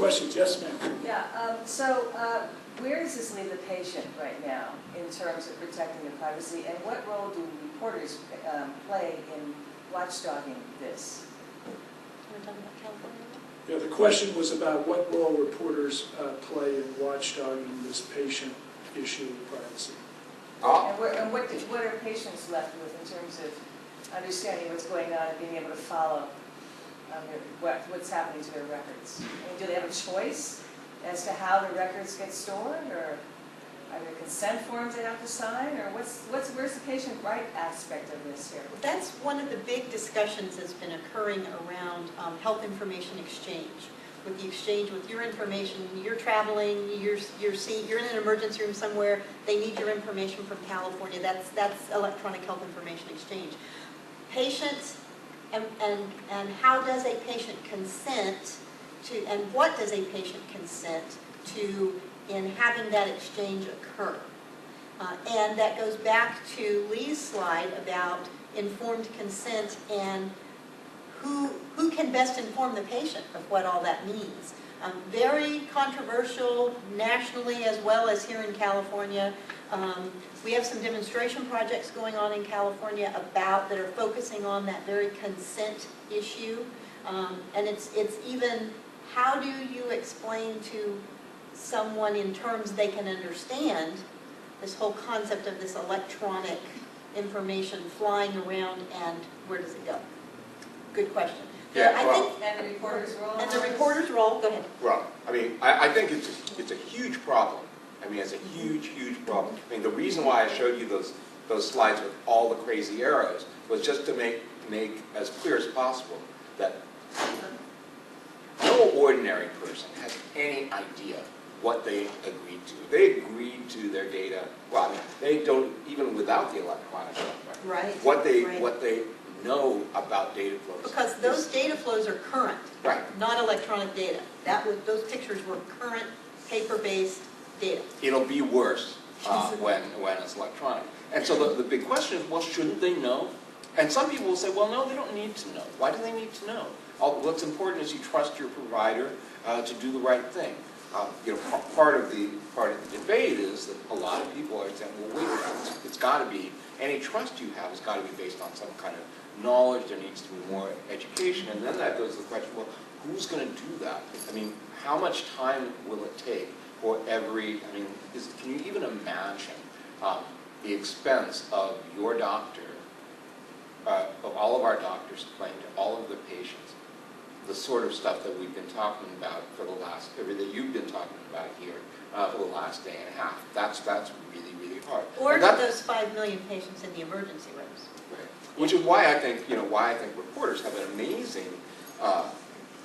questions. Yes, ma'am. Yeah, where does this leave the patient right now in terms of protecting their privacy, and what role do reporters play in watchdogging this? We're talking about California? Yeah, the question was about what role reporters play in watchdogging this patient issue of privacy. And what are patients left with in terms of understanding what's going on and being able to follow what's happening to their records? I mean, do they have a choice as to how the records get stored, or are there consent forms they have to sign, or where's the patient right aspect of this here? That's one of the big discussions that's been occurring around health information exchange. With the exchange with your information, you're traveling, you're in an emergency room somewhere, they need your information from California. That's electronic health information exchange. Patients, and how does a patient consent to, and what does a patient consent to in having that exchange occur? And that goes back to Lee's slide about informed consent and who can best inform the patient of what all that means. Very controversial nationally as well as here in California. We have some demonstration projects going on in California that are focusing on that very consent issue. And it's even, how do you explain to someone in terms they can understand this whole concept of this electronic information flying around, and where does it go? Good question. Yeah, I think, And the reporter's role? and the reporter's role, go ahead. Well, I mean, I think it's a huge problem. I mean, it's a huge, huge problem. I mean, the reason why I showed you those slides with all the crazy arrows was just to make as clear as possible that no ordinary person has any idea what they agreed to. They agreed to their data. Well, I mean, they don't, even without the electronic stuff, right? Right. What they know about data flows. Because those data flows are current, Right. not electronic data. Those pictures were current paper-based data. It'll be worse when it's electronic. And so the big question is, well, shouldn't they know? And some people will say, well, no, they don't need to know. Why do they need to know? What's important is you trust your provider to do the right thing. Part of the debate is that a lot of people are saying, well, wait a minute, it's got to be, any trust you have has got to be based on some kind of knowledge. There needs to be more education. And then that goes to the question, well, who's going to do that? I mean, how much time will it take for every, I mean, can you even imagine the expense of your doctor, of all of our doctors explaining to all of their patients the sort of stuff that we've been talking about for the last, that you've been talking about here for the last day and a half. That's really, really hard. Or those 5 million patients in the emergency rooms. Right. Which is why I think, reporters have an amazing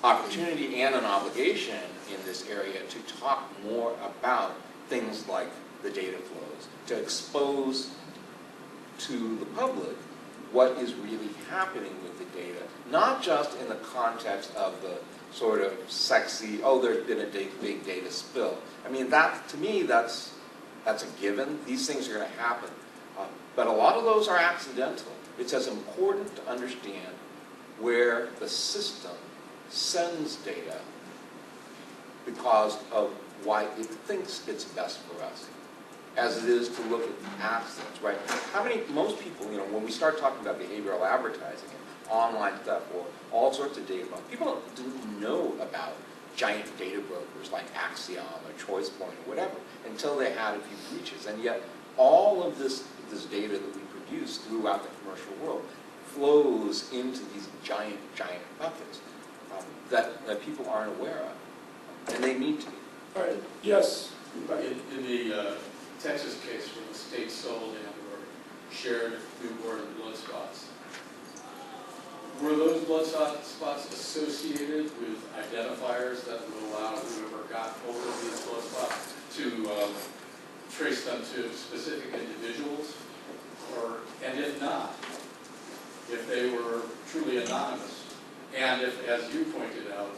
opportunity and an obligation in this area to talk more about things like the data flows, to expose to the public what is really happening with the data, not just in the context of the sort of sexy, oh, there's been a big data spill. I mean, to me, that's a given. These things are going to happen. But a lot of those are accidental. It's as important to understand where the system sends data because of why it thinks it's best for us, as it is to look at the assets, right? Most people, when we start talking about behavioral advertising and online stuff or all sorts of data, people didn't know about giant data brokers like Axiom or ChoicePoint or whatever until they had a few breaches. And yet all of this data that we produce throughout the commercial world flows into these giant buckets that people aren't aware of, and they need to be. All right. Yes. In the Texas case where the state sold and or shared newborn blood spots, were those blood spots associated with identifiers that would allow whoever got hold of these blood spots to trace them to specific individuals? And if not, if they were truly anonymous, and if, as you pointed out,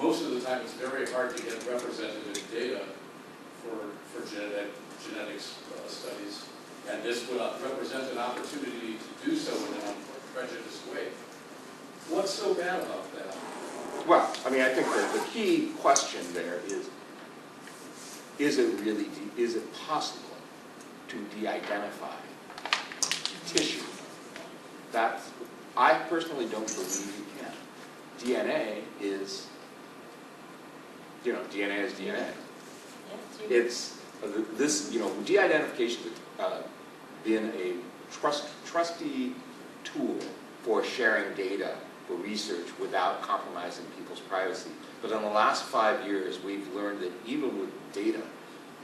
most of the time it's very hard to get representative data for genetics studies, and this would represent an opportunity to do so in an unprejudiced way. What's so bad about that? Well, I mean, I think that the key question there is it possible to de-identify tissue? I personally don't believe you can. DNA is DNA. It's, de-identification has been a trusty tool for sharing data for research without compromising people's privacy. But in the last 5 years, we've learned that even with data,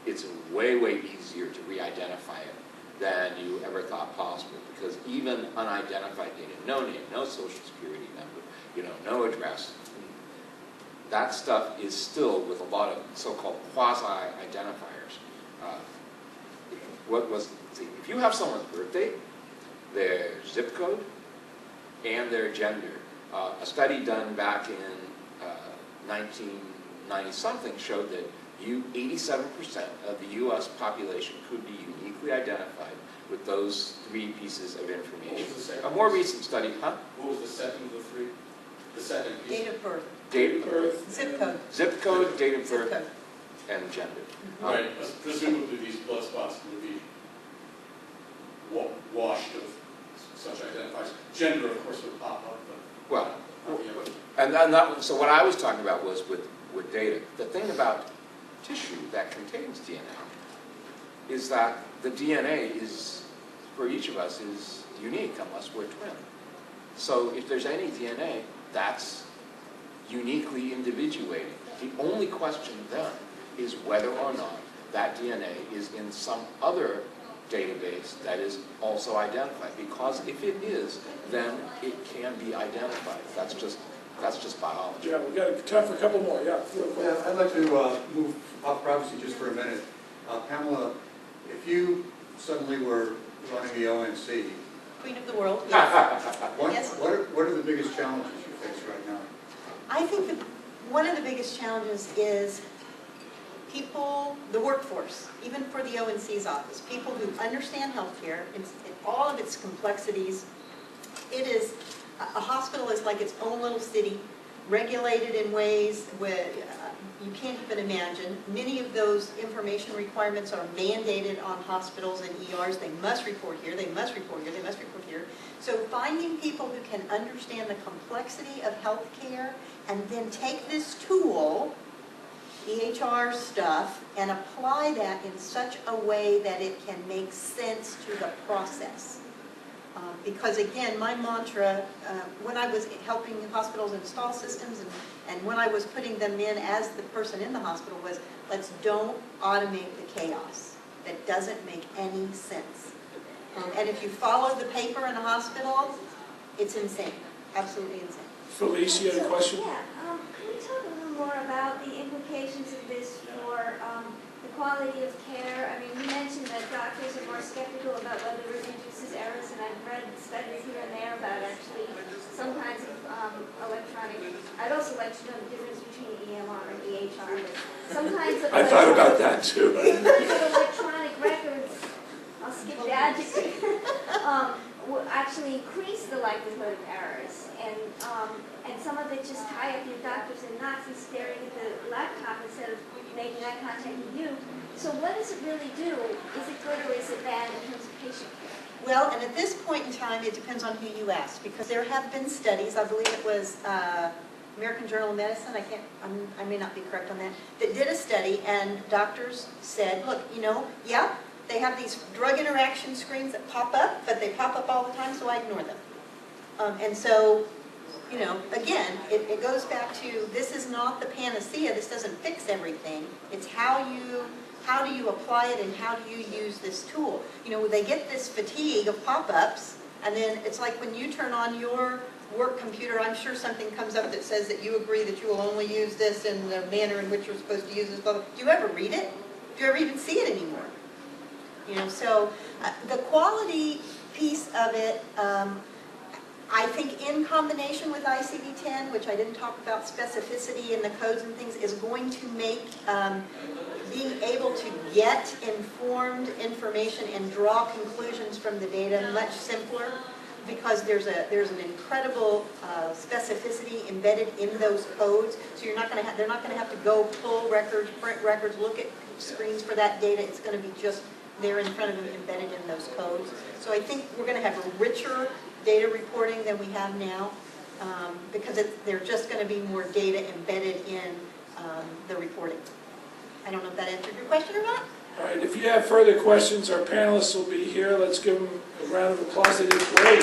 it's way, way easier to re-identify it than you ever thought possible, because even unidentified data, no name, no social security number, no address, that stuff is still with a lot of so-called quasi-identifiers. If you have someone's birthday, their zip code, and their gender, a study done back in 1990-something showed that 87% of the U.S. population could be uniquely identified with those 3 pieces of information. What was the second A more piece? recent study, What was the second of the 3? The second piece? Date of birth, Date of birth, zip code, date of zip birth, code. and gender. Right, presumably these blood spots would be washed of such identifiers. Gender, of course, would pop up, but Well, not the other. and then so what I was talking about was with data. The thing about tissue that contains DNA is that the DNA is, for each of us, is unique unless we're twin. So if there's any DNA, that's uniquely individuating. The only question then is whether or not that DNA is in some other database that is also identified. Because if it is, then it can be identified. That's just biology. Yeah, we've got time for a couple more, yeah. Real quick. Yeah, I'd like to move off privacy just for a minute. Pamela, if you suddenly were running the ONC, Queen of the world, yes. what, Yes. what are the biggest challenges you face right now? I think one of the biggest challenges is people, the workforce, even for the ONC's office, people who understand healthcare in all of its complexities. It is, a hospital is like its own little city, regulated in ways where you can't even imagine. Many of those information requirements are mandated on hospitals and ERs. They must report here, they must report here, they must report here. So finding people who can understand the complexity of healthcare and then take this tool, EHR stuff, and apply that in such a way that it can make sense to the process. Because again, my mantra, when I was helping hospitals install systems and when I was putting them in as the person in the hospital was, let's don't automate the chaos. That doesn't make any sense. And if you follow the paper in a hospital, it's insane, absolutely insane. Felice, you had a question? Yeah, can we talk a little more about the implications of this for the quality of care? I mean, you mentioned that doctors are more skeptical about whether it reduces errors, and I've read studies here and there about actually some kinds of electronic. I'd also like to know the difference between EMR and EHR, but some kinds of I thought about that too. some kinds of electronic records, I'll skip the adjective, will actually increase the likelihood of errors, and some of it just tie up your doctors in knots and staring at the laptop instead of making eye contact with you. So what does it really do? Is it good or is it bad in terms of patient care? Well, and at this point in time, it depends on who you ask, because there have been studies, I believe it was American Journal of Medicine, I may not be correct on that, that did a study, and doctors said, look, yeah, they have these drug interaction screens that pop up, but they pop up all the time, so I ignore them. And so, again, it goes back to, this is not the panacea, this doesn't fix everything, it's how do you apply it and how do you use this tool. They get this fatigue of pop-ups, and then it's like when you turn on your work computer, I'm sure something comes up that says that you agree that you will only use this in the manner in which you're supposed to use this, blah, blah. Do you ever read it? Do you ever even see it anymore? So the quality piece of it, I think in combination with ICD-10, which I didn't talk about specificity in the codes and things, is going to make being able to get informed information and draw conclusions from the data much simpler. because there's an incredible specificity embedded in those codes. So they're not going to have to go pull records, print records, look at screens for that data. It's going to be just there in front of them, embedded in those codes. So I think we're going to have a richer data reporting than we have now, because they're just going to be more data embedded in the reporting. I don't know if that answered your question or not. All right, if you have further questions, our panelists will be here. Let's give them a round of applause. They did great.